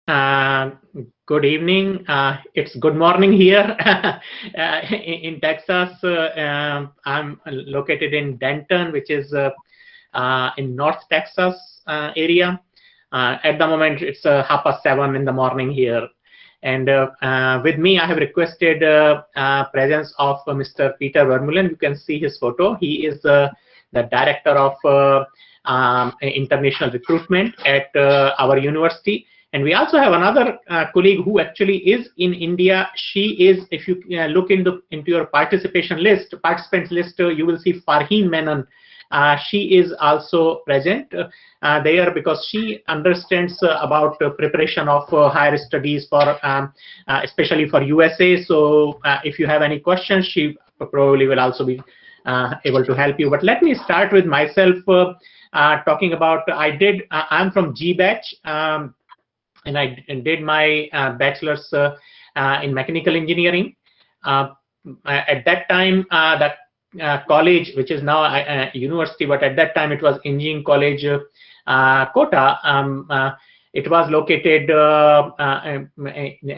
Good evening. It's good morning here in Texas. I'm located in Denton, which is in North Texas area. At the moment, it's 7:30 in the morning here. And with me, I have requested presence of Mr. Peter Vermeulen. You can see his photo. He is the director of international recruitment at our university. And we also have another colleague who actually is in India. She is, if you look into your participants list, you will see Farheen Menon. She is also present there because she understands about preparation of higher studies for, especially for USA. So if you have any questions, she probably will also be able to help you. But let me start with myself talking about, I'm from G batch. And I did my bachelor's in mechanical engineering. At that time, that college, which is now a university, but at that time it was Engineering College Kota. It was located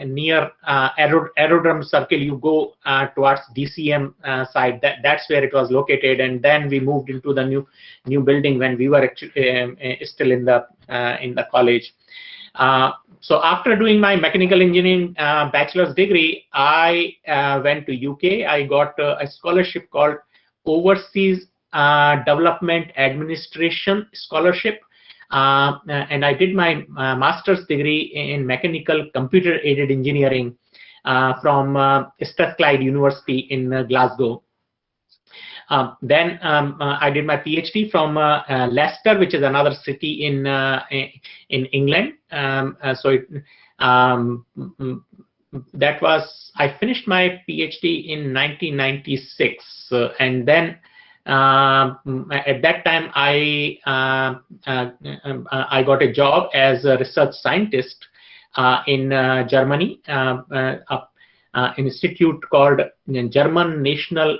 near Aerodrome Circle. You go towards DCM side. That's where it was located. And then we moved into the new building when we were actually still in the college. So after doing my mechanical engineering bachelor's degree, I went to UK. I got a scholarship called Overseas Development Administration Scholarship. And I did my master's degree in mechanical computer aided engineering from Strathclyde University in Glasgow. Then I did my PhD from Leicester, which is another city in England. That was, I finished my PhD in 1996, and then at that time I got a job as a research scientist in Germany, an institute called German National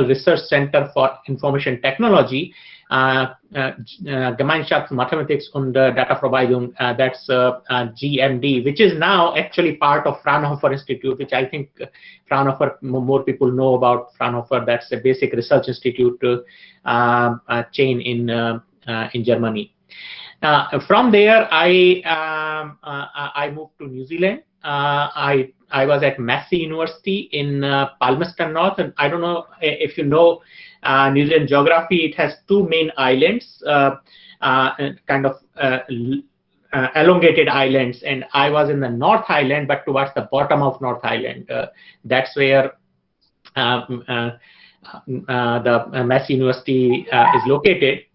Research Center for Information Technology, Gemeinschaft Mathematics und Dataverarbeitung, that's GMD, which is now actually part of Fraunhofer Institute, which I think Fraunhofer, more people know about Fraunhofer. That's a basic research institute chain in Germany. From there, I moved to New Zealand. I was at Massey University in Palmerston North, and I don't know if you know New Zealand geography. It has two main islands, kind of elongated islands, and I was in the North Island, but towards the bottom of North Island. That's where the Massey University is located.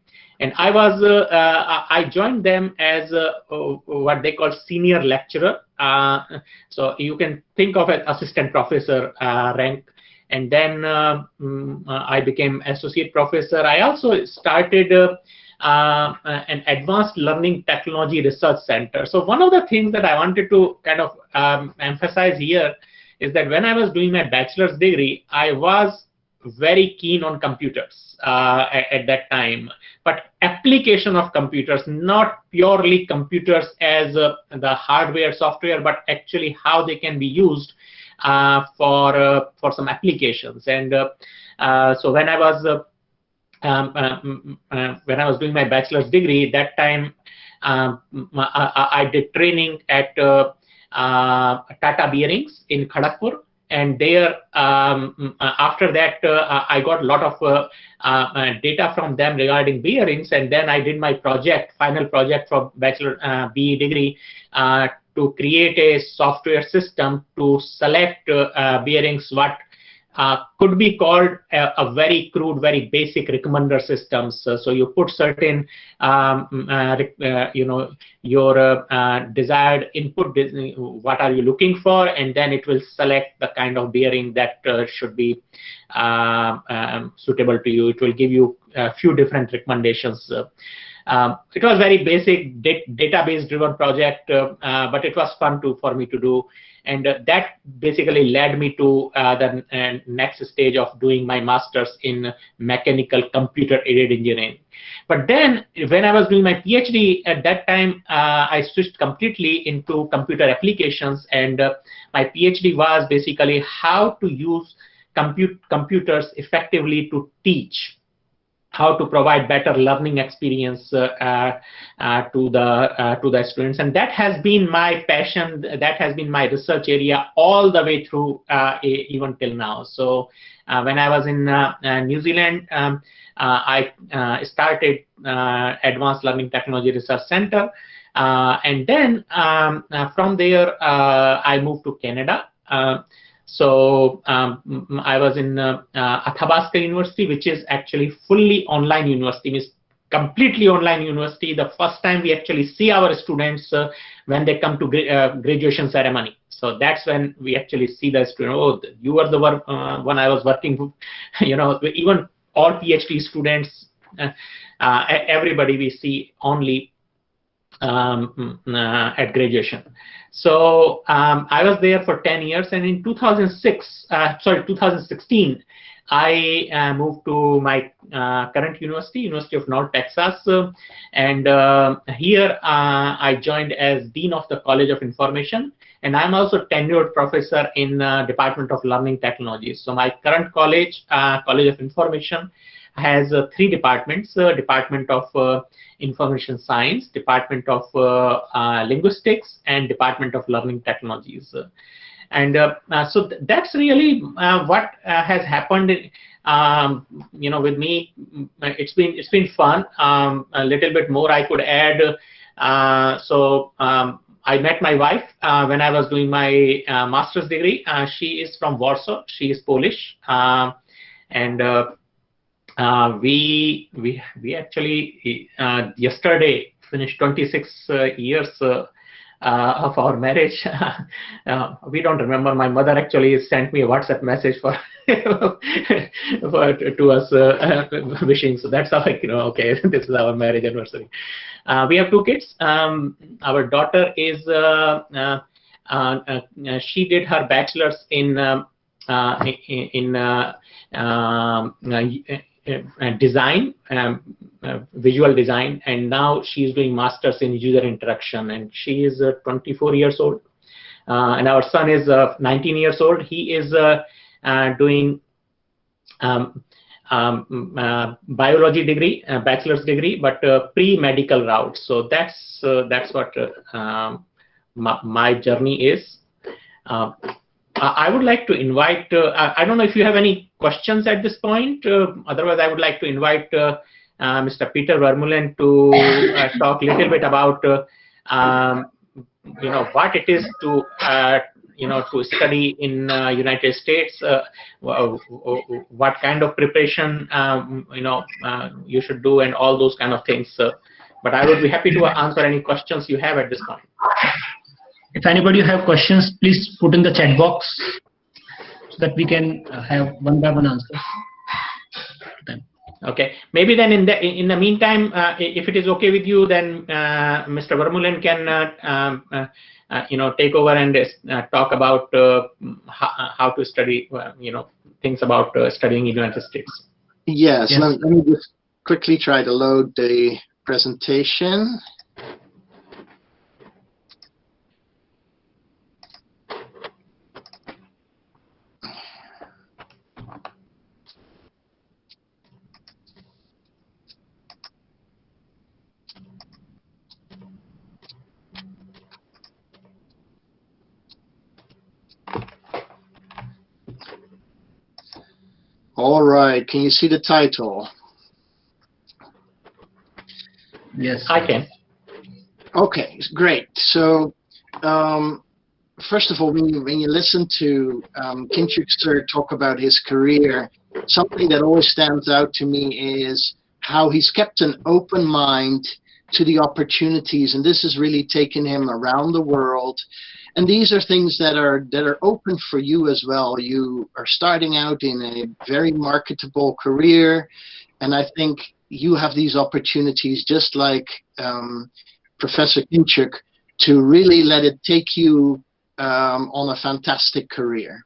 And I joined them as what they call senior lecturer. So you can think of an assistant professor rank. And then I became associate professor. I also started an advanced learning technology research center. So one of the things that I wanted to kind of emphasize here is that when I was doing my bachelor's degree, I was very keen on computers at that time, but application of computers, not purely computers as the hardware, software, but actually how they can be used for some applications. And so when I was doing my bachelor's degree, that time I did training at Tata Bearings in Kharagpur. And there, after that, I got a lot of data from them regarding bearings. And then I did my final project for bachelor BE degree to create a software system to select bearings, what could be called a very crude, very basic recommender systems. So you put certain, your desired input, what are you looking for, and then it will select the kind of bearing that should be suitable to you. It will give you a few different recommendations. It was very basic database-driven project, but it was fun for me to do. And that basically led me to the next stage of doing my master's in mechanical computer-aided engineering. But then when I was doing my PhD at that time, I switched completely into computer applications, and my PhD was basically how to use computers effectively to teach, how to provide better learning experience to the students. And that has been my passion, that has been my research area all the way through even till now. So when I was in New Zealand, I started Advanced Learning Technology Research Center, and then from there I moved to Canada. So I was in Athabasca University, which is actually fully online university, means completely online university. The first time we actually see our students when they come to graduation ceremony. So that's when we actually see the student. Oh, you were the one I was working with. You know, even all PhD students, everybody we see only at graduation. So I was there for 10 years, and in 2016, I moved to my current university, University of North Texas, and here I joined as Dean of the College of Information, and I'm also tenured professor in Department of Learning Technologies. So my current college, College of Information, has 3 departments: Department of Information Science, Department of Linguistics, and Department of Learning Technologies. And so that's really what has happened. You know, with me, it's been fun. A little bit more I could add. I met my wife when I was doing my master's degree. She is from Warsaw. She is Polish, and we actually yesterday finished 26 years of our marriage. We don't remember. My mother actually sent me a WhatsApp message to us wishing. So that's how I know. Okay, this is our marriage anniversary. We have 2 kids. Our daughter is she did her bachelor's in design, visual design, and now she's doing masters in user interaction, and she is 24 years old, and our son is 19 years old. He is doing biology degree, bachelor's degree, but pre-medical route. So that's what my journey is. I would like to invite, I don't know if you have any questions at this point. Otherwise, I would like to invite Mr. Peter Vermeulen to talk a little bit about, you know, what it is to, you know, to study in United States, what kind of preparation, you know, you should do, and all those kind of things. But I would be happy to answer any questions you have at this point. If anybody have questions, please put in the chat box so that we can have one by one answers. Okay, maybe then in the meantime, if it is okay with you, then Mr. Vermeulen can you know, take over and talk about how to study, you know, things about studying in the United States. Yes, yes. Let me just quickly try to load the presentation. All right, can you see the title? Yes, I can. Okay, great. So, first of all, when you listen to Kinshuk sir talk about his career, something that always stands out to me is how he's kept an open mind to the opportunities, and this has really taken him around the world. And these are things that are open for you as well. You are starting out in a very marketable career, and I think you have these opportunities, just like Professor Kinshuk, to really let it take you on a fantastic career.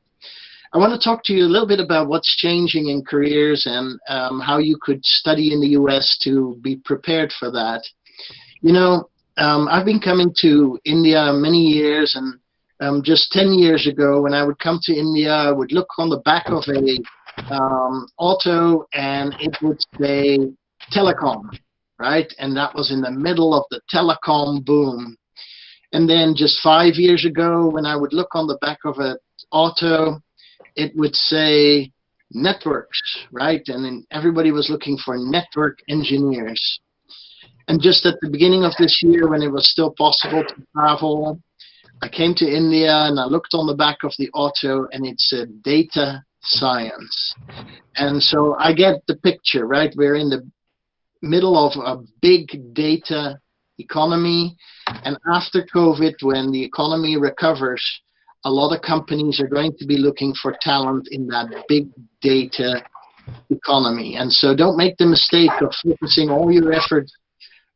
I want to talk to you a little bit about what's changing in careers and how you could study in the US to be prepared for that. You know, I've been coming to India many years, and just 10 years ago, when I would come to India, I would look on the back of a auto, and it would say telecom, right? And that was in the middle of the telecom boom. And then just 5 years ago, when I would look on the back of an auto, it would say networks, right? And then everybody was looking for network engineers. And just at the beginning of this year, when it was still possible to travel, I came to India and I looked on the back of the auto, and it said data science. And so I get the picture, right? We're in the middle of a big data economy, and after COVID, when the economy recovers, a lot of companies are going to be looking for talent in that big data economy. And so don't make the mistake of focusing all your efforts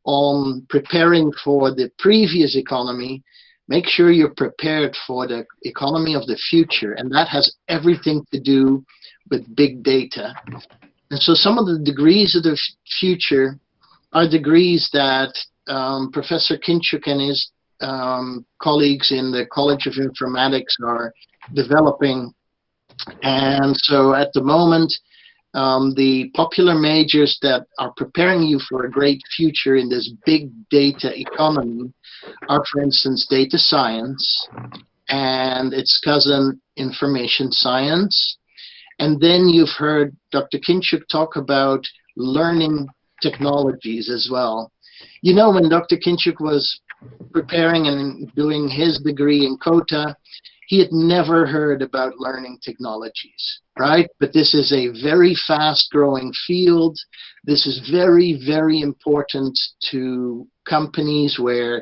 on preparing for the previous economy. Make sure you're prepared for the economy of the future, and that has everything to do with big data. And so some of the degrees of the future are degrees that Professor Kinshuk and his colleagues in the College of Informatics are developing. And so at the moment, the popular majors that are preparing you for a great future in this big data economy are, for instance, data science and its cousin, information science. And then you've heard Dr. Kinshuk talk about learning technologies as well. You know, when Dr. Kinshuk was preparing and doing his degree in Kota, he had never heard about learning technologies, right? But this is a very fast-growing field. This is very, very important to companies where,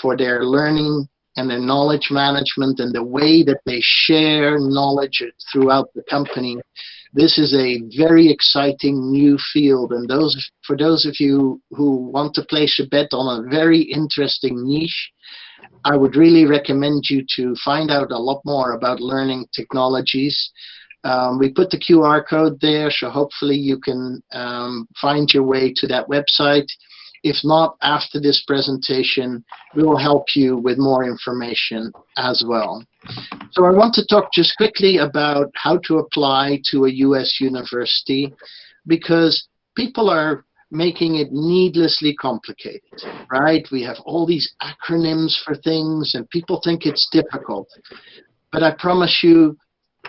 for their learning and their knowledge management and the way that they share knowledge throughout the company, this is a very exciting new field. And for those of you who want to place a bet on a very interesting niche, I would really recommend you to find out a lot more about learning technologies. We put the QR code there, so hopefully you can find your way to that website. If not, after this presentation, we will help you with more information as well. So I want to talk just quickly about how to apply to a US university, because people are making it needlessly complicated, right? We have all these acronyms for things, and people think it's difficult. But I promise you,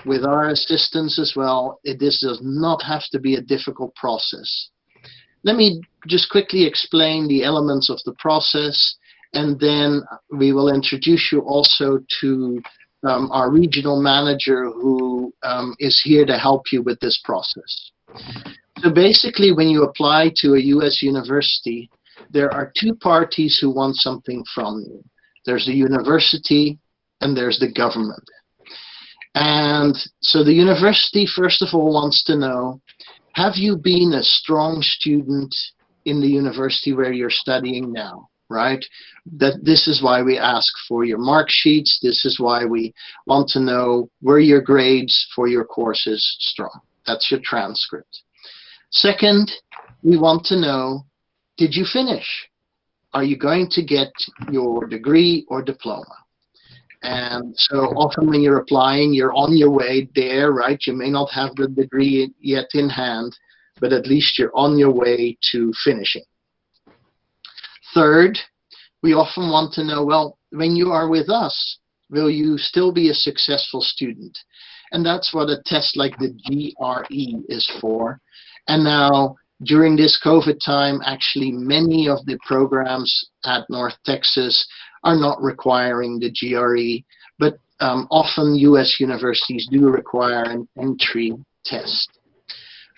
with our assistance as well, this does not have to be a difficult process. Let me just quickly explain the elements of the process, and then we will introduce you also to our regional manager, who is here to help you with this process. So basically, when you apply to a US university, there are two parties who want something from you. There's the university and there's the government. And so the university, first of all, wants to know, have you been a strong student in the university where you're studying now, right? This is why we ask for your mark sheets. This is why we want to know, were your grades for your courses strong? That's your transcript. Second, we want to know, did you finish? Are you going to get your degree or diploma? And so often when you're applying, you're on your way there, right? You may not have the degree yet in hand, but at least you're on your way to finishing. Third, we often want to know, well, when you are with us, will you still be a successful student? And that's what a test like the GRE is for. And now, during this COVID time, actually many of the programs at North Texas are not requiring the GRE, but often US universities do require an entry test.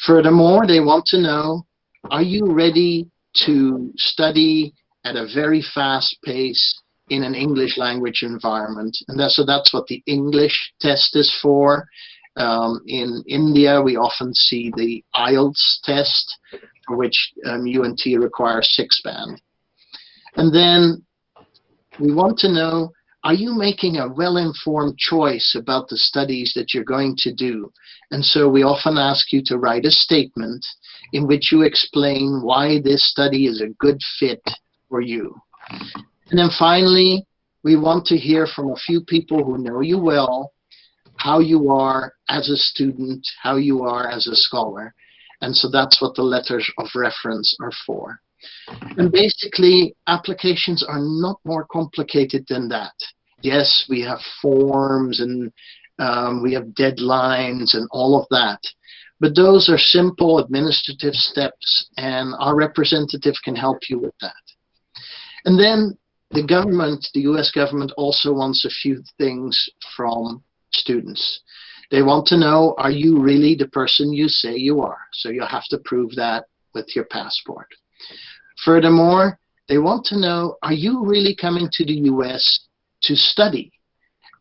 Furthermore, they want to know, are you ready to study at a very fast pace in an English language environment? And so that's what the English test is for. In India, we often see the IELTS test. for which UNT requires 6-band. And then we want to know, are you making a well-informed choice about the studies that you're going to do? And so we often ask you to write a statement in which you explain why this study is a good fit for you. And then finally, we want to hear from a few people who know you well, how you are as a student, how you are as a scholar. And so that's what the letters of reference are for. And basically, applications are not more complicated than that. Yes, we have forms and we have deadlines and all of that. But those are simple administrative steps, and our representative can help you with that. And then the government, the US government, also wants a few things from students. They want to know, are you really the person you say you are? So you have to prove that with your passport. Furthermore, they want to know, are you really coming to the US to study?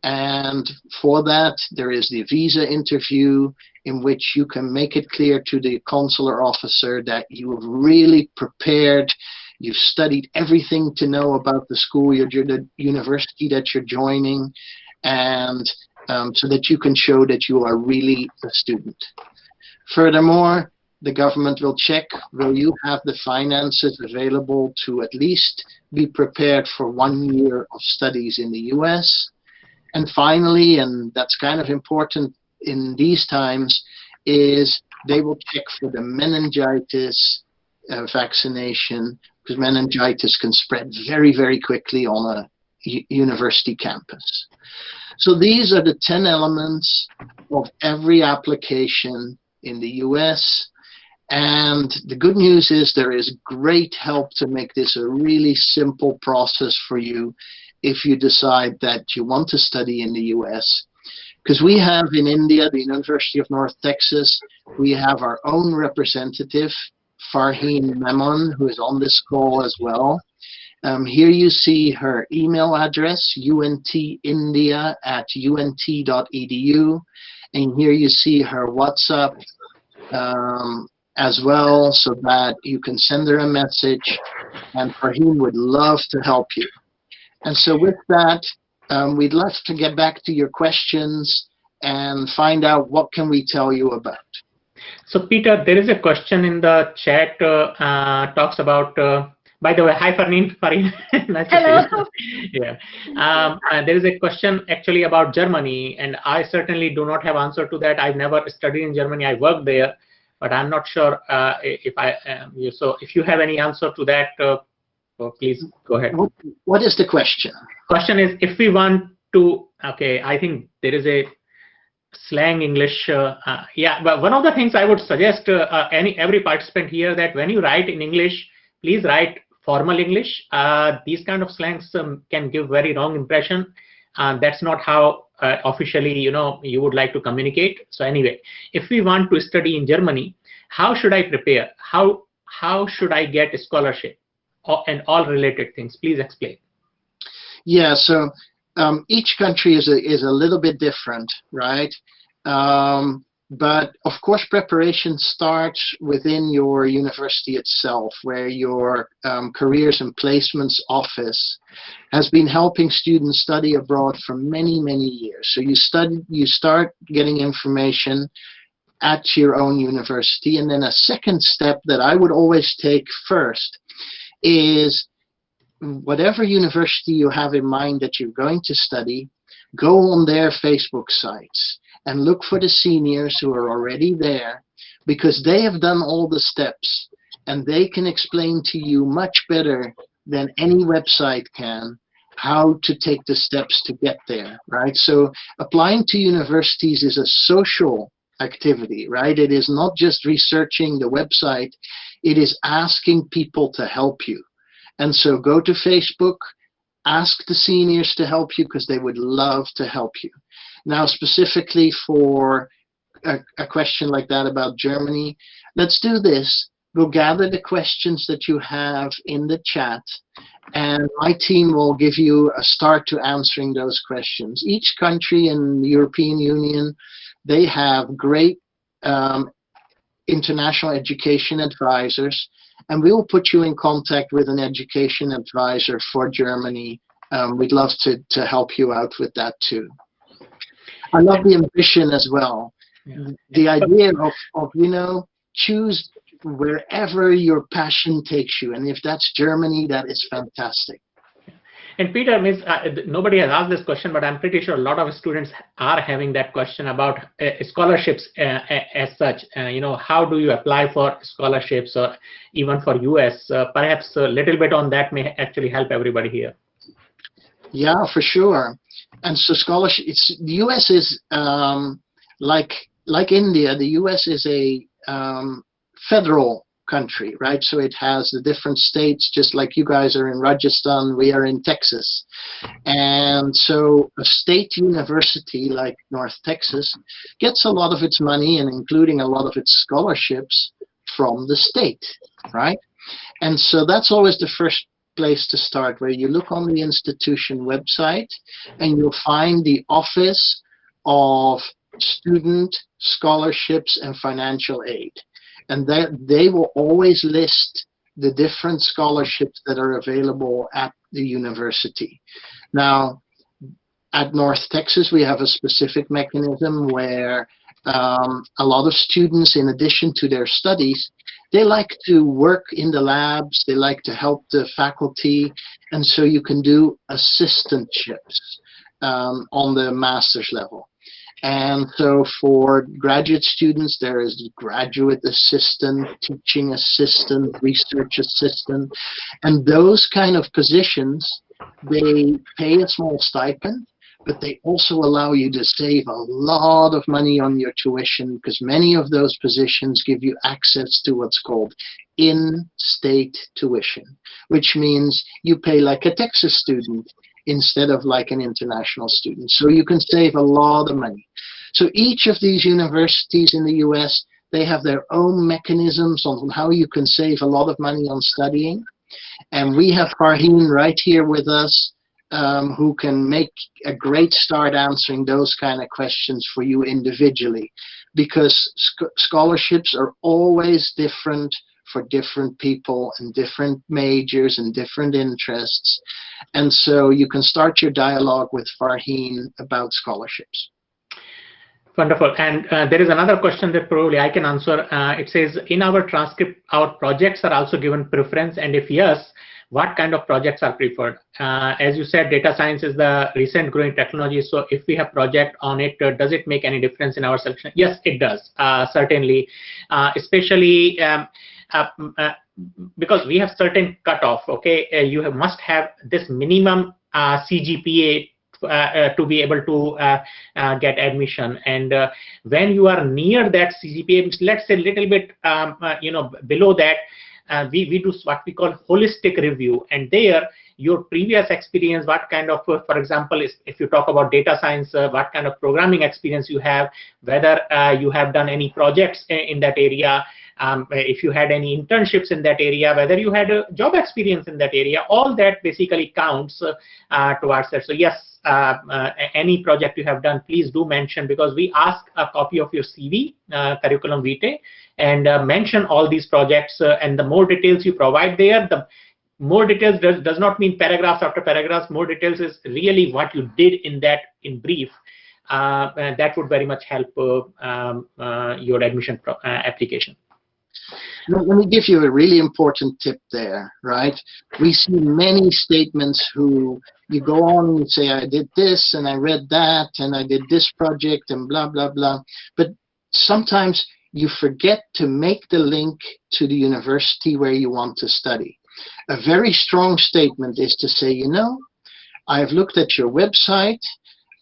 And for that, there is the visa interview in which you can make it clear to the consular officer that you have really prepared, you've studied everything to know about the school, the university that you're joining, and so that you can show that you are really a student. Furthermore, the government will check, will you have the finances available to at least be prepared for 1 year of studies in the US? And finally, and that's kind of important in these times, is they will check for the meningitis vaccination, because meningitis can spread very, very quickly on a university campus. So these are the 10 elements of every application in the US. And the good news is there is great help to make this a really simple process for you if you decide that you want to study in the US. Because we have in India, the University of North Texas, we have our own representative, Farheen Memon, who is on this call as well. Here you see her email address, untindia@unt.edu. And here you see her WhatsApp as well, so that you can send her a message, and Farheen would love to help you. And so with that, we'd love to get back to your questions and find out what can we tell you about. So Peter, there is a question in the chat, talks about, by the way, hi Farheen. Nice Hello. to see you. Yeah. There is a question actually about Germany, and I certainly do not have answer to that. I've never studied in Germany. I worked there, but I'm not sure if I so if you have any answer to that, please go ahead. What is the question? Question is, if we want to, okay, I think there is a slang English, yeah, but one of the things I would suggest every participant here, that when you write in English, please write formal English. These kind of slangs can give very wrong impression. That's not how officially, you would like to communicate. So anyway, if we want to study in Germany, how should I prepare? How should I get a scholarship? And all related things. Please explain. Yeah, so each country is a little bit different, right? But of course, preparation starts within your university itself, where your careers and placements office has been helping students study abroad for many, many years. So you start getting information at your own university, and then a second step that I would always take first is, whatever university you have in mind that you're going to study, go on their Facebook sites and look for the seniors who are already there, because they have done all the steps and they can explain to you much better than any website can how to take the steps to get there, right? So applying to universities is a social activity, right? It is not just researching the website, it is asking people to help you. And so go to Facebook, ask the seniors to help you, because they would love to help you. Now, specifically for a question like that about Germany, let's do this. We'll gather the questions that you have in the chat, and my team will give you a start to answering those questions. Each country in the European Union, they have great international education advisors, and we will put you in contact with an education advisor for Germany. We'd love to help you out with that too. I love the ambition as well. Yeah. The idea of, you know, choose wherever your passion takes you. And if that's Germany, that is fantastic. And Peter, nobody has asked this question, but I'm pretty sure a lot of students are having that question about scholarships as such. You know, how do you apply for scholarships or even for US? Perhaps a little bit on that may actually help everybody here. Yeah, for sure. And so scholarship, the US is like India. The US is a federal country, right? So it has the different states, just like you guys are in Rajasthan, we are in Texas. And so a state university like North Texas gets a lot of its money, and including a lot of its scholarships, from the state, right? And so that's always the first place to start, where you look on the institution website and you'll find the Office of Student Scholarships and Financial Aid. And they will always list the different scholarships that are available at the university. Now, at North Texas, we have a specific mechanism where a lot of students, in addition to their studies, they like to work in the labs, they like to help the faculty, and so you can do assistantships on the master's level. And so for graduate students, there is graduate assistant, teaching assistant, research assistant, and those kind of positions, they pay a small stipend, but they also allow you to save a lot of money on your tuition, because many of those positions give you access to what's called in-state tuition, which means you pay like a Texas student instead of like an international student. So you can save a lot of money. So each of these universities in the US, they have their own mechanisms on how you can save a lot of money on studying. And we have Farheen right here with us, who can make a great start answering those kind of questions for you individually, because scholarships are always different for different people and different majors and different interests. And so you can start your dialogue with Farheen about scholarships. Wonderful. And there is another question that probably I can answer. It says, in our transcript, our projects are also given preference, and if yes, what kind of projects are preferred? As you said, data science is the recent growing technology. So if we have project on it, does it make any difference in our selection? Yes, it does, certainly, especially because we have certain cutoff. Okay, you must have this minimum Cgpa to be able to get admission, and when you are near that Cgpa, let's say a little bit below that, we do what we call holistic review, and there your previous experience, what kind of, for example, if you talk about data science, what kind of programming experience you have, whether you have done any projects in that area, if you had any internships in that area, whether you had a job experience in that area, all that basically counts towards that. So yes, any project you have done, please do mention, because we ask a copy of your CV, curriculum vitae, and mention all these projects, and the more details you provide there, the more details does not mean paragraphs after paragraphs. More details is really what you did in that, in brief. That would very much help your admission application. Let me give you a really important tip there, right? We see many statements who you go on and you say, I did this and I read that and I did this project and blah, blah, blah. But sometimes you forget to make the link to the university where you want to study. A very strong statement is to say, you know, I've looked at your website.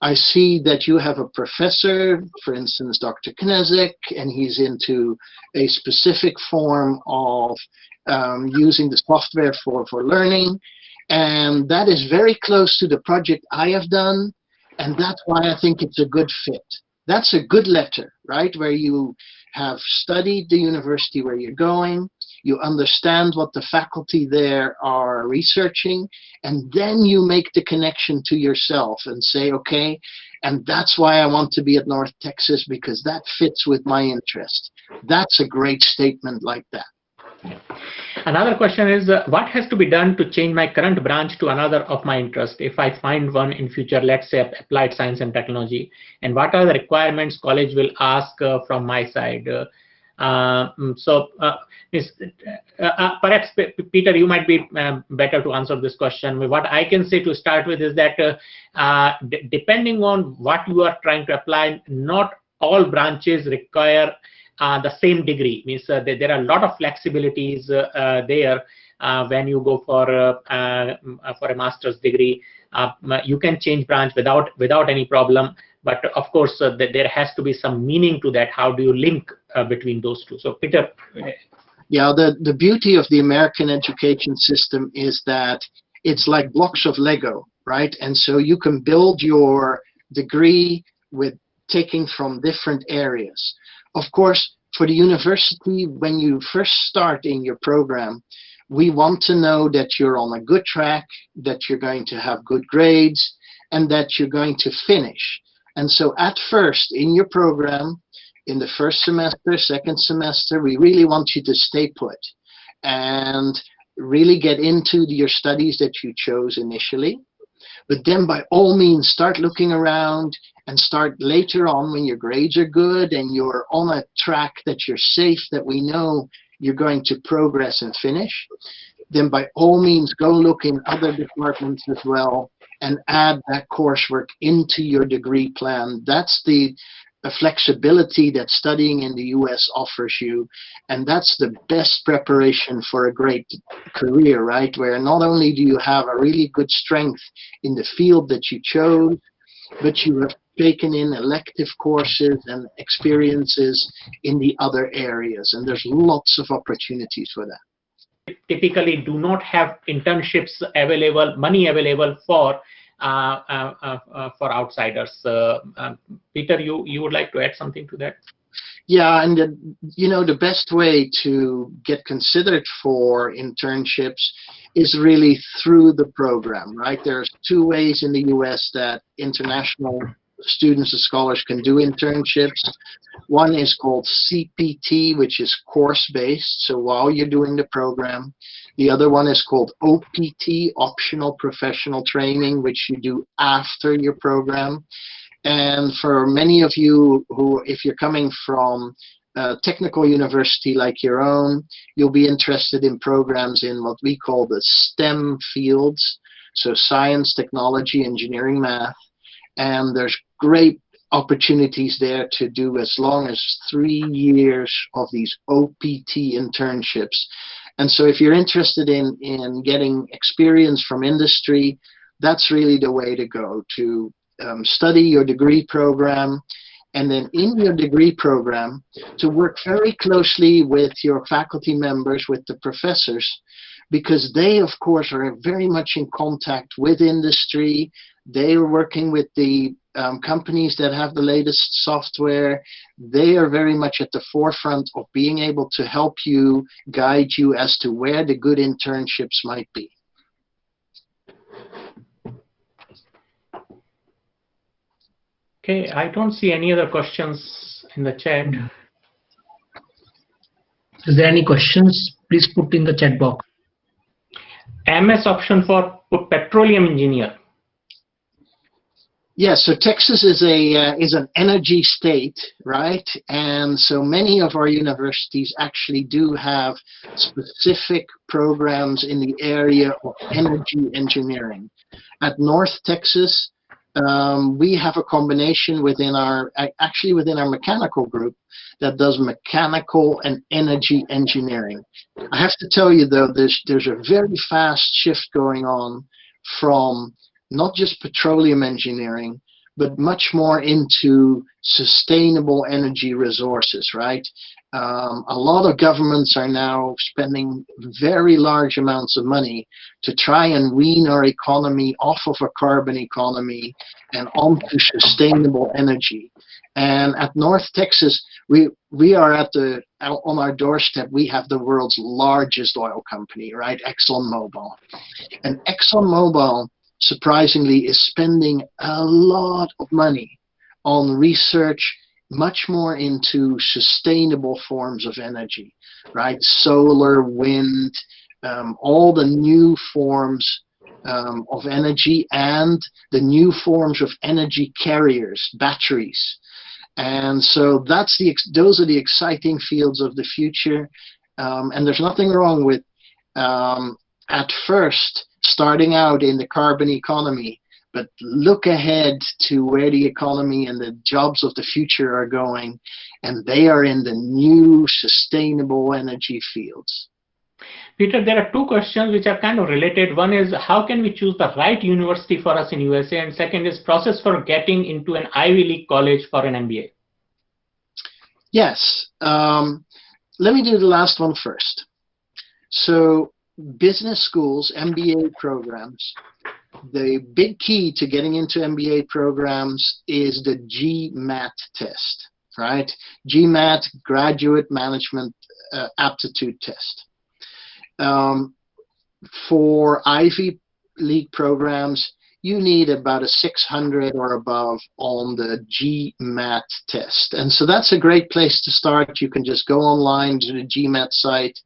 I see that you have a professor, for instance, Dr. Kinshuk, and he's into a specific form of using the software for learning. And that is very close to the project I have done. And that's why I think it's a good fit. That's a good letter, right? Where you have studied the university where you're going, you understand what the faculty there are researching, and then you make the connection to yourself and say, okay, and that's why I want to be at North Texas, because that fits with my interest. That's a great statement like that. Another question is, what has to be done to change my current branch to another of my interest if I find one in future, let's say applied science and technology, and what are the requirements college will ask from my side? Perhaps Peter, you might be better to answer this question. What I can say to start with is that depending on what you are trying to apply, not all branches require the same degree. Means there are a lot of flexibilities there when you go for a master's degree. You can change branch without any problem. But of course, there has to be some meaning to that. How do you link between those two? So Peter. Yeah, the beauty of the American education system is that it's like blocks of Lego, right? And so you can build your degree with taking from different areas. Of course, for the university, when you first start in your program, we want to know that you're on a good track, that you're going to have good grades, and that you're going to finish. And so at first, in your program, in the first semester, second semester, we really want you to stay put and really get into your studies that you chose initially. But then by all means, start looking around and start later on when your grades are good and you're on a track that you're safe, that we know you're going to progress and finish. Then by all means, go look in other departments as well and add that coursework into your degree plan. That's the flexibility that studying in the US offers you, and that's the best preparation for a great career, right? Where not only do you have a really good strength in the field that you chose, but you have taken in elective courses and experiences in the other areas, and there's lots of opportunities for that. Typically do not have internships available, money available for outsiders. Peter, you would like to add something to that? Yeah, and the best way to get considered for internships is really through the program, right? There's two ways in the US that international students and scholars can do internships. One is called CPT, which is course-based, so while you're doing the program. The other one is called OPT, Optional Professional Training, which you do after your program. And for many of you who, if you're coming from a technical university like your own, you'll be interested in programs in what we call the STEM fields, so science, technology, engineering, math. And there's great opportunities there to do as long as 3 years of these OPT internships. And so if you're interested in getting experience from industry, that's really the way to go, to study your degree program, and then in your degree program to work very closely with your faculty members, with the professors, because they of course are very much in contact with industry. They are working with the companies that have the latest software. They are very much at the forefront of being able to help you, guide you as to where the good internships might be. Okay, I don't see any other questions in the chat. Is there any questions? Please put in the chat box. MS option for petroleum engineer. Yes, so Texas is an energy state, right? And so many of our universities actually do have specific programs in the area of energy engineering. At North Texas, we have a combination within our mechanical group that does mechanical and energy engineering. I have to tell you though, there's a very fast shift going on from not just petroleum engineering, but much more into sustainable energy resources, right? A lot of governments are now spending very large amounts of money to try and wean our economy off of a carbon economy and onto sustainable energy. And at North Texas, we are on our doorstep, we have the world's largest oil company, right? ExxonMobil. And ExxonMobil, surprisingly, is spending a lot of money on research, much more into sustainable forms of energy, right? Solar, wind, all the new forms of energy, and the new forms of energy carriers, batteries. And so those are the exciting fields of the future. And there's nothing wrong with, at first, starting out in the carbon economy, but look ahead to where the economy and the jobs of the future are going, and they are in the new sustainable energy fields. Peter, there are two questions which are kind of related. One is, how can we choose the right university for us in USA? And second is, process for getting into an Ivy League college for an MBA. Yes. Let me do the last one first. So business schools, MBA programs, the big key to getting into MBA programs is the GMAT test, right? GMAT, Graduate Management Aptitude Test. For Ivy League programs, you need about a 600 or above on the GMAT test. And so that's a great place to start. You can just go online to the GMAT site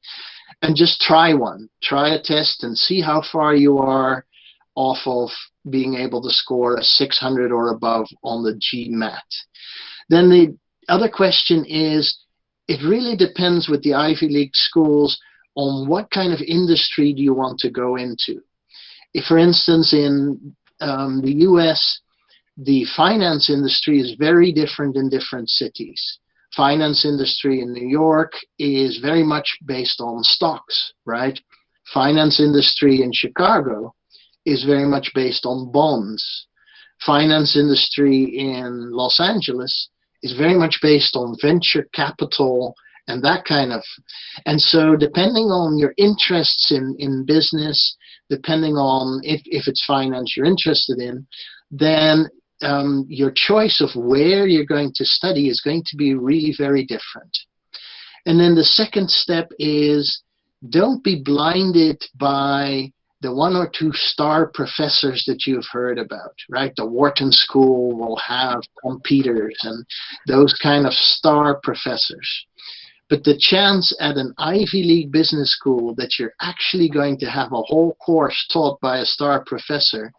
and just try one. Try a test and see how far you are off of being able to score a 600 or above on the GMAT. Then the other question is, it really depends with the Ivy League schools on what kind of industry do you want to go into. If, for instance, in the US, the finance industry is very different in different cities. Finance industry in New York is very much based on stocks, right? Finance industry in Chicago is very much based on bonds. Finance industry in Los Angeles is very much based on venture capital and that kind of. And so depending on your interests in business, depending on if it's finance you're interested in, then your choice of where you're going to study is going to be really very different. And then the second step is, don't be blinded by the one or two star professors that you've heard about, right? The Wharton School will have Tom Peters and those kind of star professors. But the chance at an Ivy League business school that you're actually going to have a whole course taught by a star professor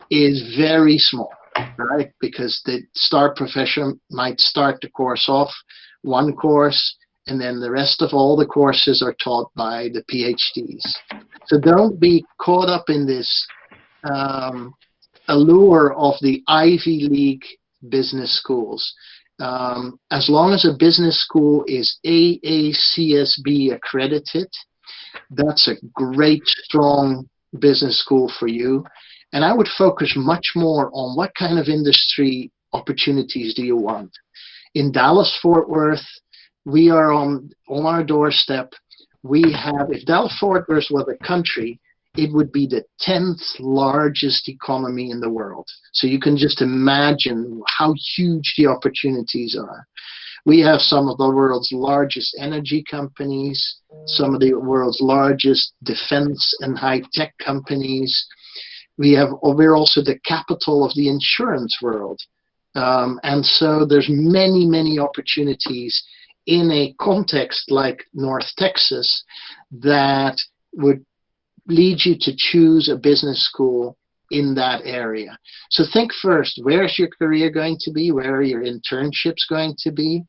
is very small, right? Because the star professor might start the course off one course, and then the rest of all the courses are taught by the PhDs. So don't be caught up in this allure of the Ivy League business schools. As long as a business school is AACSB accredited, that's a great, strong business school for you. And I would focus much more on what kind of industry opportunities do you want. In Dallas-Fort Worth, we are on our doorstep. We have, if Dallas-Fort Worth was a country, it would be the 10th largest economy in the world. So you can just imagine how huge the opportunities are. We have some of the world's largest energy companies, some of the world's largest defense and high-tech companies. We're also the capital of the insurance world. And so there's many, many opportunities in a context like North Texas that would lead you to choose a business school in that area. So think first, where is your career going to be? Where are your internships going to be?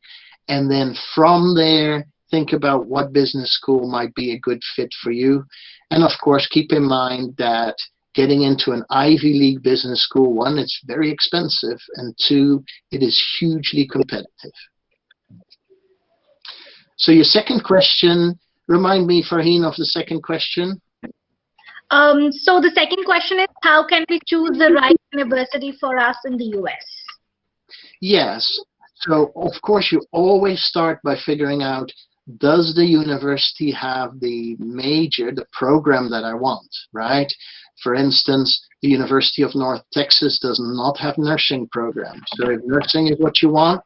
And then from there, think about what business school might be a good fit for you. And of course, keep in mind that getting into an Ivy League business school, one, it's very expensive, and two, it is hugely competitive. So your second question, remind me, Farheen, of the second question. So the second question is, how can we choose the right university for us in the US? Yes. So, of course, you always start by figuring out, does the university have the major, the program that I want, right? For instance, the University of North Texas does not have nursing programs. So if nursing is what you want,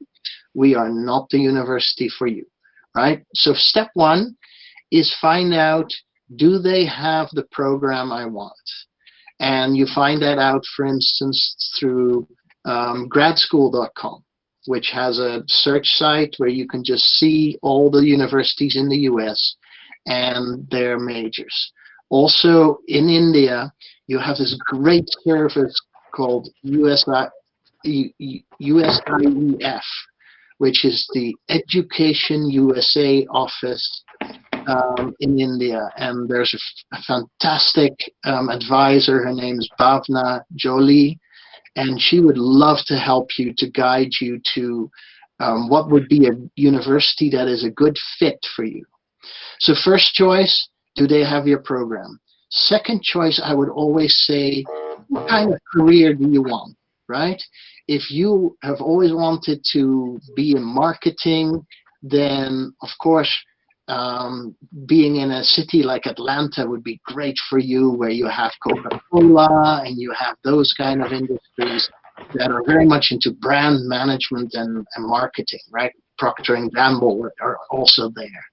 we are not the university for you, right? So step one is find out, do they have the program I want? And you find that out, for instance, through gradschool.com. which has a search site where you can just see all the universities in the US and their majors. Also in India, you have this great service called USIEF, which is the Education USA office in India. And there's a fantastic advisor. Her name is Bhavna Jolie, and she would love to help you, to guide you to what would be a university that is a good fit for you. So first choice, do they have your program? Second choice, I would always say, what kind of career do you want, right? If you have always wanted to be in marketing, then of course, being in a city like Atlanta would be great for you, where you have Coca-Cola and you have those kind of industries that are very much into brand management and marketing, right? Procter & Gamble are also there.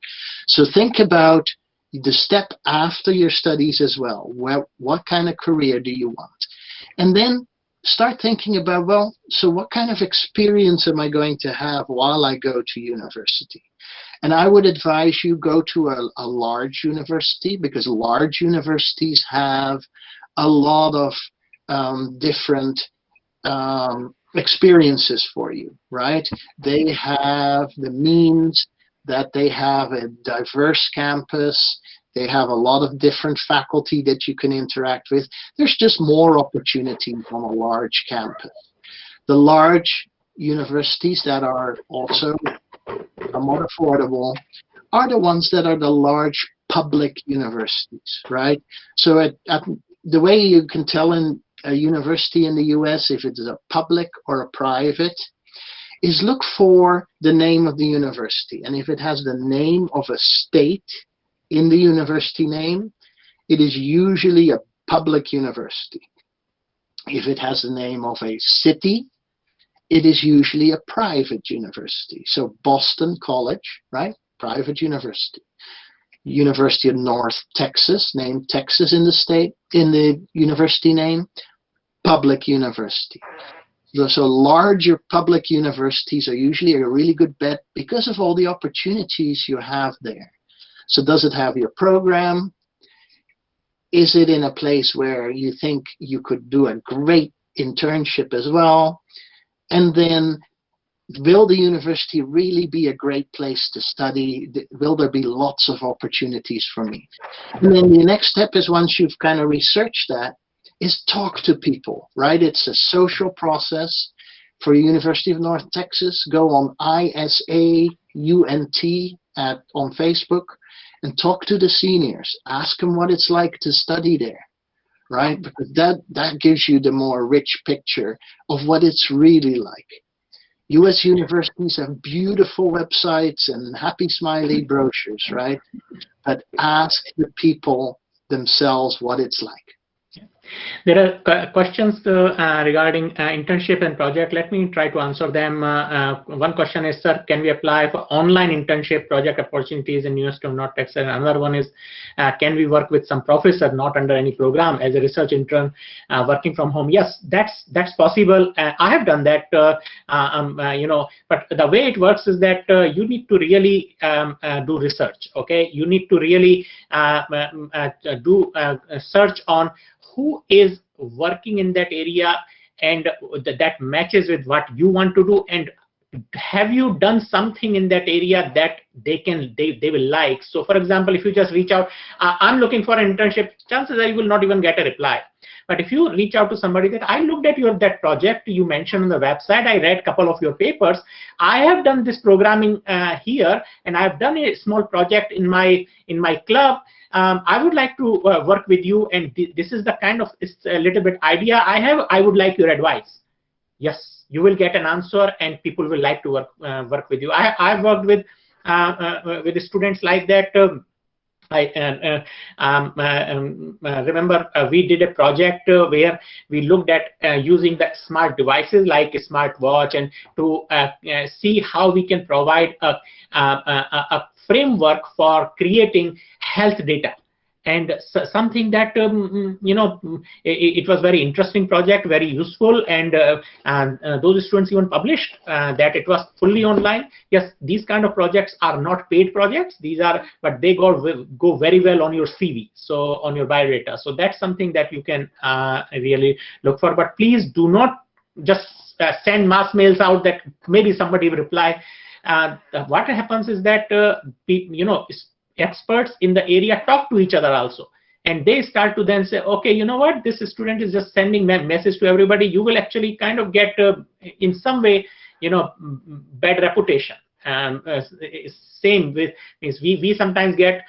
So think about the step after your studies as well. What kind of career do you want? And then start thinking about, well, so what kind of experience am I going to have while I go to university? And I would advise you go to a large university, because large universities have a lot of different experiences for you, right? They have the means that they have a diverse campus. They have a lot of different faculty that you can interact with. There's just more opportunities on a large campus. The large universities that are also more affordable are the ones that are the large public universities, right? So the way you can tell in a university in the US if it is a public or a private is look for the name of the university. And if it has the name of a state in the university name, it is usually a public university. If it has the name of a city, it is usually a private university. So Boston College, right? Private university. University of North Texas, named Texas in the state, in the university name, public university. So larger public universities are usually a really good bet because of all the opportunities you have there. So does it have your program? Is it in a place where you think you could do a great internship as well? And then, will the university really be a great place to study? Will there be lots of opportunities for me? And then the next step is, once you've kind of researched that, is talk to people, right? It's a social process. For University of North Texas, go on ISAUNT on Facebook and talk to the seniors. Ask them what it's like to study there, right? Because that gives you the more rich picture of what it's really like. US universities have beautiful websites and happy smiley brochures, right? But ask the people themselves what it's like. There are questions regarding internship and project. Let me try to answer them. One question is, sir, can we apply for online internship project opportunities in University of North Texas? Another one is, can we work with some professor not under any program as a research intern working from home? Yes, that's possible. I have done that. You know, but the way it works is that you need to really do research. Okay, you need to really do search on who is working in that area and that matches with what you want to do, and have you done something in that area that they will like. So for example, if you just reach out, I'm looking for an internship, chances are you will not even get a reply. But if you reach out to somebody that I looked at that project you mentioned on the website, I read a couple of your papers, I have done this programming here, and I've done a small project in my club. I would like to work with you, and this is the kind of, it's a little bit idea I have. I would like your advice. Yes, you will get an answer, and people will like to work with you. I've worked with students like that. I remember we did a project where we looked at using the smart devices like a smart watch, and to see how we can provide a framework for creating health data. and something that it was very interesting project, very useful, and those students even published that it was fully online. Yes, these kind of projects are not paid projects, but they go very well on your CV, so on your biodata. So that's something that you can really look for. But please do not just send mass mails out that maybe somebody will reply. What happens is that experts in the area talk to each other also, and they start to then say, okay, you know what, this student is just sending message to everybody. You will actually kind of get in some way bad reputation. Same with we sometimes get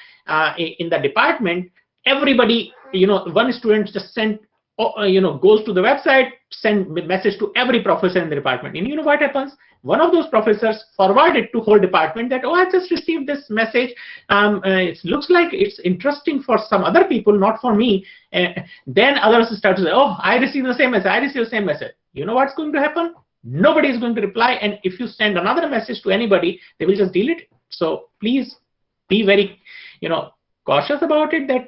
in the department, everybody, one student just sent goes to the website, send message to every professor in the department, and you know what happens? One of those professors forward it to whole department that, oh, I just received this message. It looks like it's interesting for some other people, not for me. Then others start to say, oh, I received the same message. I received the same message. You know what's going to happen? Nobody is going to reply. And if you send another message to anybody, they will just delete it. So please be very, cautious about it. That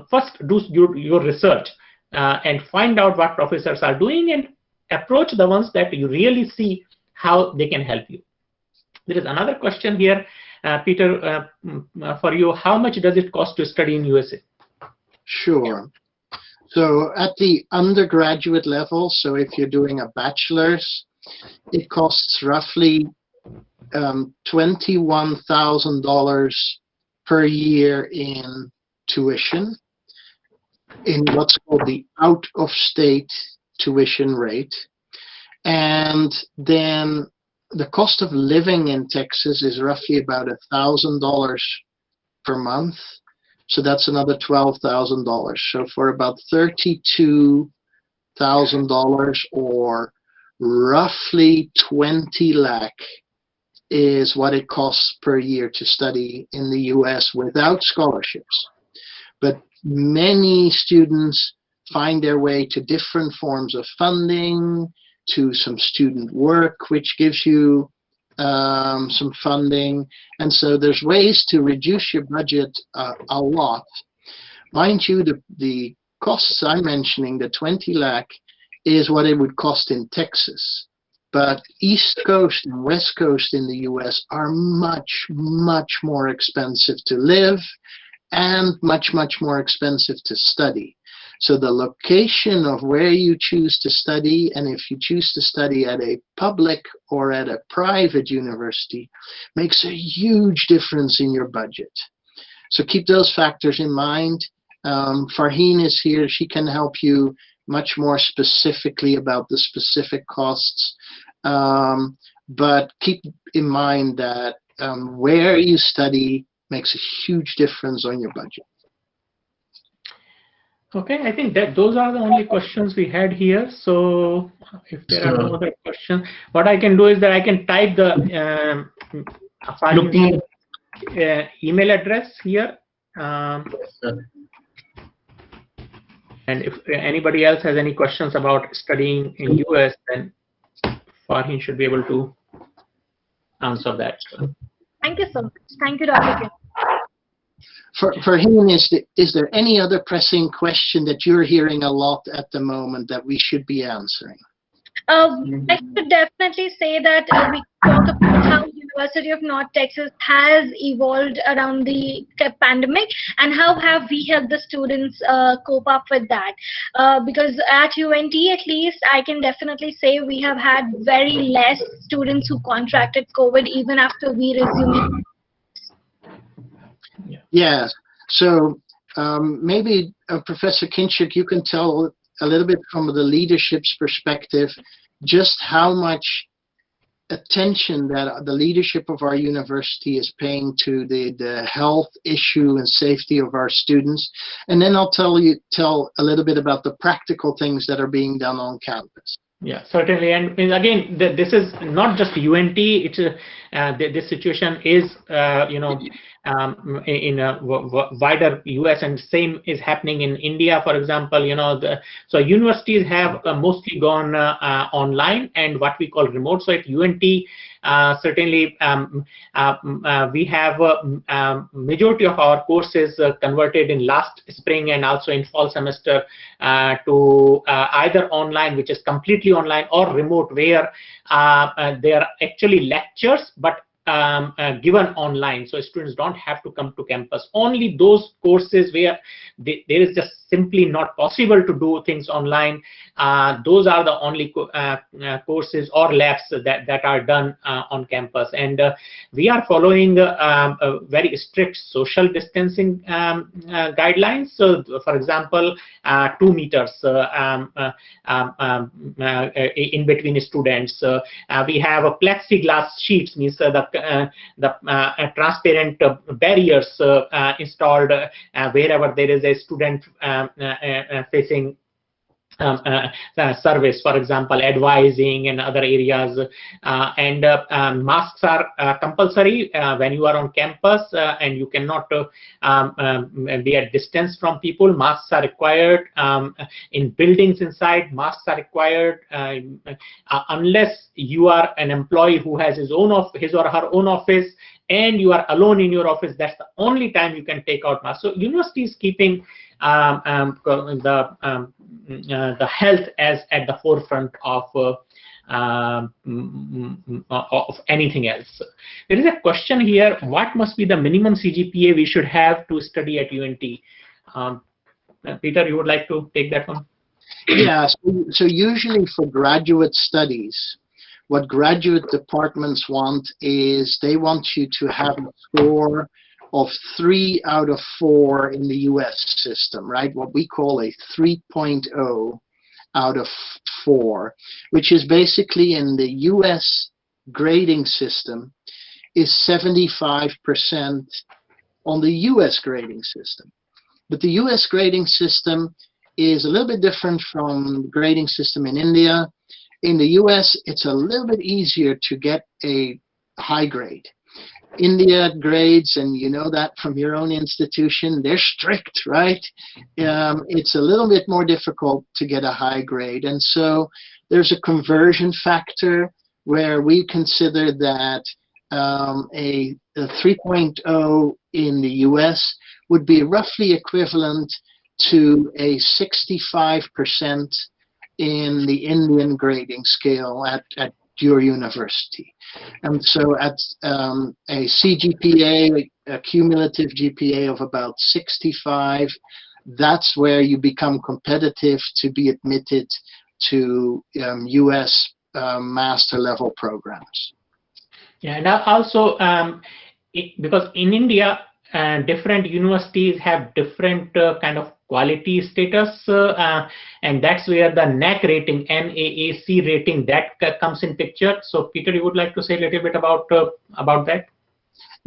first do your research and find out what professors are doing and approach the ones that you really see how they can help you. There is another question here, Peter, for you. How much does it cost to study in USA? Sure. So at the undergraduate level, so if you're doing a bachelor's, it costs roughly $21,000 per year in tuition, in what's called the out-of-state tuition rate. And then the cost of living in Texas is roughly about $1,000 per month. So that's another $12,000. So for about $32,000 or roughly 20 lakh is what it costs per year to study in the US without scholarships. But many students find their way to different forms of funding, to some student work, which gives you some funding. And so there's ways to reduce your budget a lot. Mind you, the costs I'm mentioning, the 20 lakh, is what it would cost in Texas. But East Coast and West Coast in the US are much, much more expensive to live and much, much more expensive to study. So the location of where you choose to study, and if you choose to study at a public or at a private university, makes a huge difference in your budget. So keep those factors in mind. Farheen is here. She can help you much more specifically about the specific costs. But keep in mind that where you study makes a huge difference on your budget. Okay, I think that those are the only questions we had here. So if there are no other questions, what I can do is that I can type the email address here. And if anybody else has any questions about studying in US, then Farheen should be able to answer that. Thank you so much. Thank you, Dr. Kim. For him, is there any other pressing question that you're hearing a lot at the moment that we should be answering? I should definitely say that we talk about how University of North Texas has evolved around the pandemic and how have we helped the students cope up with that. Because at UNT, at least, I can definitely say we have had very less students who contracted COVID even after we resumed. Yes. So maybe Professor Kinshuk, you can tell a little bit from the leadership's perspective just how much attention that the leadership of our university is paying to the health issue and safety of our students. And then I'll tell a little bit about the practical things that are being done on campus. Yeah, certainly. And again, this is not just UNT. It's this situation is, in a wider US, and same is happening in India, for example. So universities have mostly gone online and what we call remote. So at UNT, certainly we have majority of our courses converted in last spring and also in fall semester to either online, which is completely online, or remote, where they are actually lectures but given online, so students don't have to come to campus. Only those courses where there is just simply not possible to do things online, those are the only courses or labs that are done on campus. And we are following very strict social distancing guidelines. So for example, 2 meters in between students. We have a plexiglass sheets, means the transparent barriers installed wherever there is a student facing service, for example, advising and other areas. And masks are compulsory when you are on campus, and you cannot be at distance from people. Masks are required in buildings inside. Masks are required unless you are an employee who has his or her own office and you are alone in your office. That's the only time you can take out masks. So university is keeping the health as at the forefront of anything else. There is a question here: what must be the minimum CGPA we should have to study at UNT? Peter, you would like to take that one? Yeah. So usually for graduate studies, what graduate departments want is they want you to have a score of 3 out of 4 in the US system, right? What we call a 3.0 out of 4, which is basically in the US grading system is 75% on the US grading system. But the US grading system is a little bit different from the grading system in India. In the US, it's a little bit easier to get a high grade. India grades, and you know that from your own institution, they're strict, right? It's a little bit more difficult to get a high grade. And so there's a conversion factor where we consider that a 3.0 in the US would be roughly equivalent to a 65% in the Indian grading scale at your university. And so at a Cgpa, a cumulative GPA of about 65, that's where you become competitive to be admitted to US master level programs. Yeah, and also because in India, different universities have different kind of quality status, and that's where the NAAC rating, NAAC rating, that comes in picture. So Peter, you would like to say a little bit about that?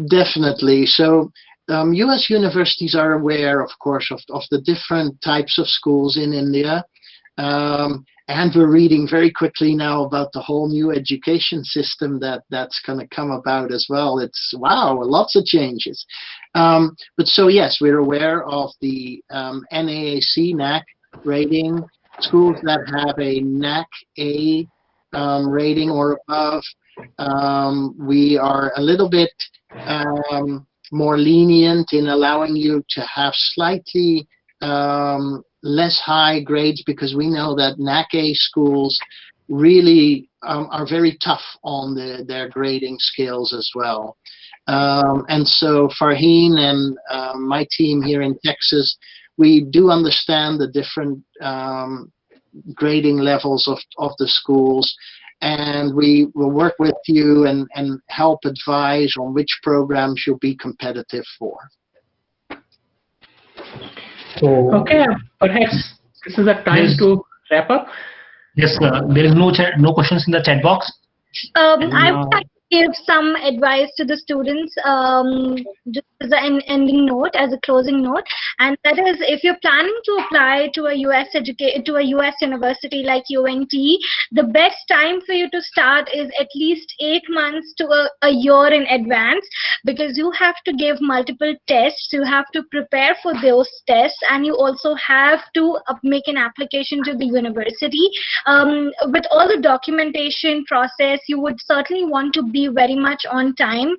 Definitely. So US universities are aware, of course, of the different types of schools in India. And we're reading very quickly now about the whole new education system that's going to come about as well. It's, wow, lots of changes. But so, yes, we're aware of the NAAC rating. Schools that have a NAAC A rating or above, we are a little bit more lenient in allowing you to have slightly less high grades, because we know that NAAC A schools really are very tough on their grading scales as well. And so Farheen and my team here in Texas, we do understand the different grading levels of the schools, and we will work with you and help advise on which programs you'll be competitive for. So, okay, perhaps this is the time to wrap up. Yes, there is no questions in the chat box. I would like to give some advice to the students. Just as an ending note, as a closing note, and that is, if you're planning to apply to a US university like UNT, the best time for you to start is at least 8 months to a year in advance, because you have to give multiple tests, you have to prepare for those tests, and you also have to make an application to the university. With all the documentation process, you would certainly want to be very much on time.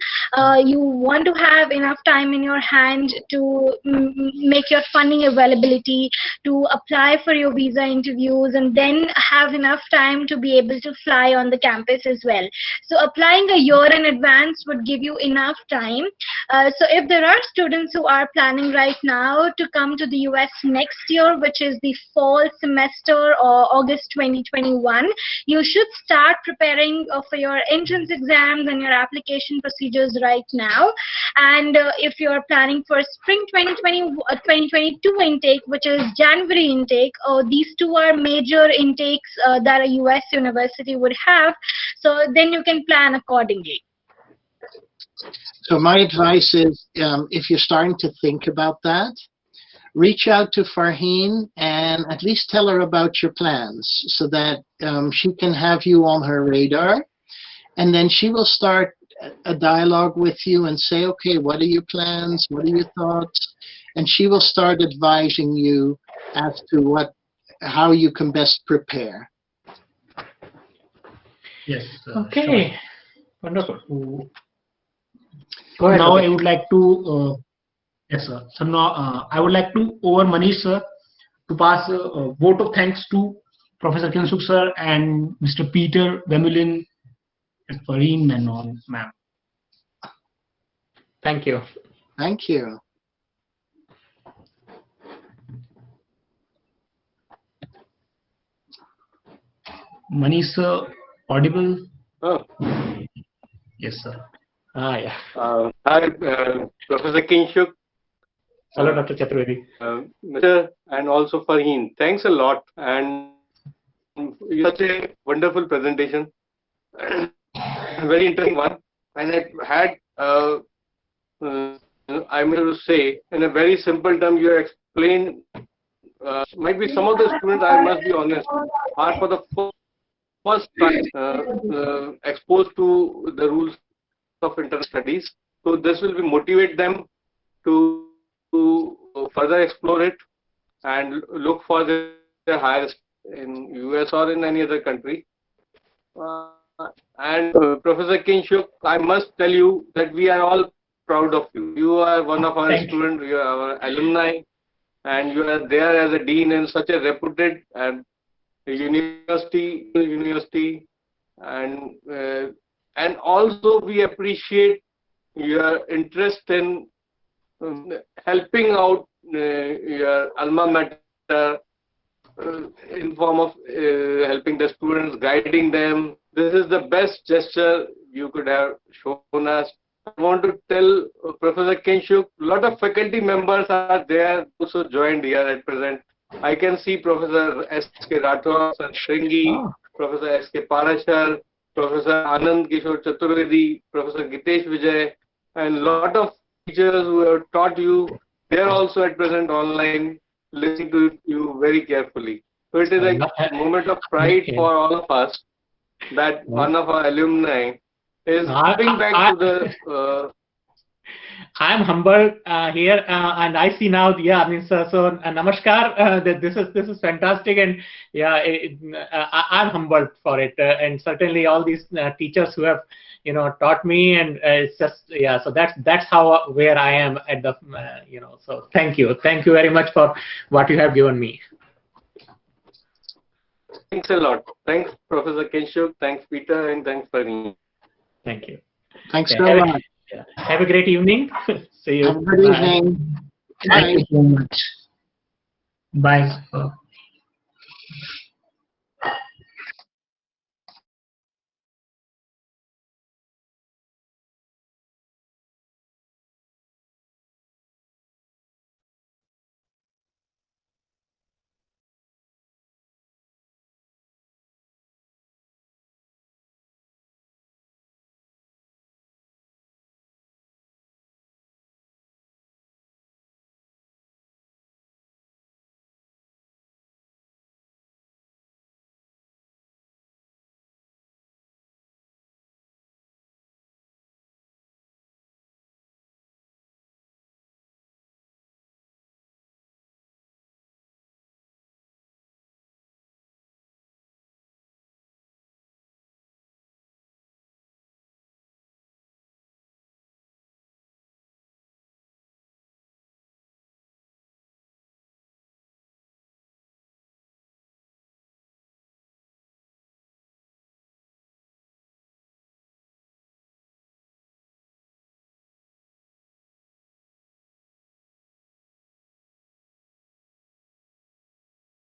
You want to have enough time in your hand to make your funding availability, to apply for your visa interviews, and then have enough time to be able to fly on the campus as well. So applying a year in advance would give you enough time. So if there are students who are planning right now to come to the US next year, which is the fall semester or August 2021, you should start preparing for your entrance exams and your application procedures right now. And if you're planning for spring 2022 intake, which is January intake, these two are major intakes that a US university would have, so then you can plan accordingly. So my advice is, if you're starting to think about that, reach out to Farheen and at least tell her about your plans, so that she can have you on her radar, and then she will start a dialogue with you and say, okay, what are your plans? What are your thoughts? And she will start advising you as to how you can best prepare. Yes. Okay. Sure. Wonderful. Go ahead. Now I would like to, yes sir. So now I would like to, over Manish sir, to pass a vote of thanks to Professor Kinshuk sir and Mr. Peter Wemulin and Farheen Menon, ma'am. Thank you. Thank you. Manish sir, audible? Oh. Yes sir. Yeah. Hi, Professor Kinshuk. Hello, Dr. Chaturvedi. Mr. and also Farheen. Thanks a lot, and such a wonderful presentation. Very interesting one. And it had, I'm going to say, in a very simple term, you explained, might be some of the students, I must be honest, are for the first time exposed to the rules of international studies. So this will motivate them to further explore it and look for their higher in US or in any other country. And Professor Kinshuk, I must tell you that we are all proud of you. You are one of our students, you are our alumni, and you are there as a dean in such a reputed and university, and also we appreciate your interest in helping out your alma mater in form of helping the students, guiding them. This is the best gesture you could have shown us. I want to tell Professor Kinshuk, a lot of faculty members are there also joined here at present. I can see Professor S.K. Rathore, Shringi, Professor S.K. Parashar, Professor Anand Kishore Chaturvedi, Professor Gitesh Vijay, and a lot of teachers who have taught you. They are also at present online, listening to you very carefully. So it is a moment of pride for all of us that one of our alumni is giving back to the. I am humbled here, and I see now. Yeah, I mean, so namaskar. This is fantastic, and yeah, I'm humbled for it, and certainly all these teachers who have taught me, and it's just So that's how where I am at the So thank you very much for what you have given me. Thanks a lot. Thanks, Professor Kinshuk. Thanks, Peter, and thanks, Farheen. Thank you. Thanks so much. Have a great evening. See you. Have a good evening. Thank you so much. Bye.